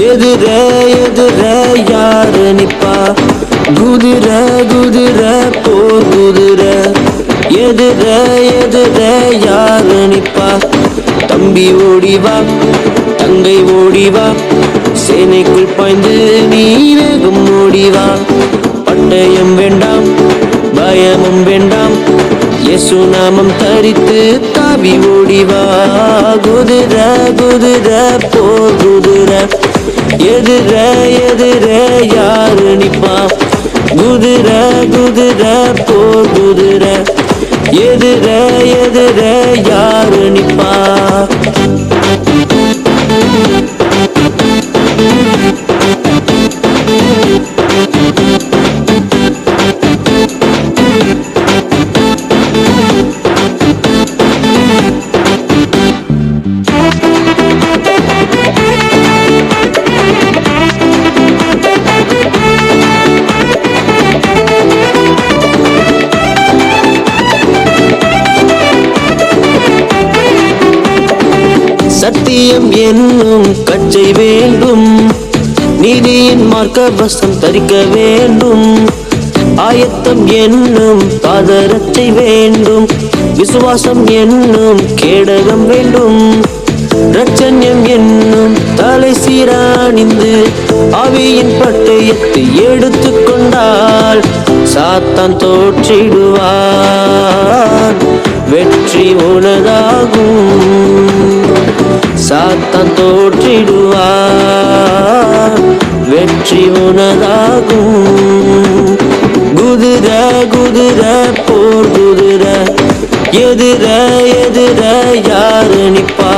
எதிர எதிர யாரு நிப்பா? குதிர குதிர போர் குதிர எதிர எதிர யாரு நிப்பா? தம்பி ஓடிவா, தங்கை ஓடிவா, சேனைக்குள் பாய்ந்து நீ வேகம் ஓடிவா. பட்டயம் வேண்டாம், பயமும் வேண்டாம், இயேசு நாமம் தரித்து தாவி ஓடிவா. குதிர குதிர போர் குதிர எதிர எதிர யாரு நிப்பா? குதிர குதிர போர் குதிர எதிர எதிர யாரு நிப்பா? சத்தியம் என்னும் கச்சை வேண்டும், நீதியின் மார்க்கவசம் தரிக்க வேண்டும். ஆயத்தம் என்னும் பாதரட்சை வேண்டும், விசுவாசம் என்னும் கேடகம் வேண்டும். இரட்சண்யம் என்னும் தலை சீராணிந்து ஆவியின் பட்டயத்தை எடுத்து கொண்டால் சாத்தான் தோற்றிடுவான், வெற்றி உனதாகும். சாத்தான் தோற்றிடுவான், வெற்றி உனதாகும். குதிர குதிர போர் குதிர எதிர எதிர யாரு நிப்பா?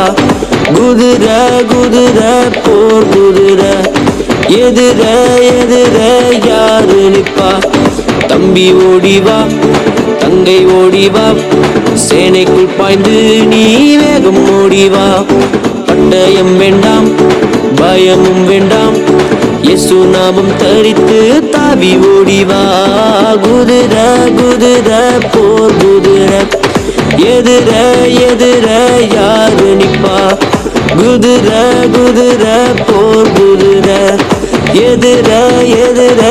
குதிர குதிர போர் குதிர எதிர எதிர யாரு நிப்பா? தம்பி ஓடிவா, தங்கை ஓடிவா, சேனைக்குள் பாய்ந்து நீ வேகம் ஓடிவா. பட்டயம் வேண்டாம், பயமும் வேண்டாம், இயேசு நாமம் தரித்து தாவி ஓடிவா. குதிர குதிர போர் குதிர எதிர எதிர யாரு நிப்பா? குதிர குதிர போர் குதிர எதிர எதிர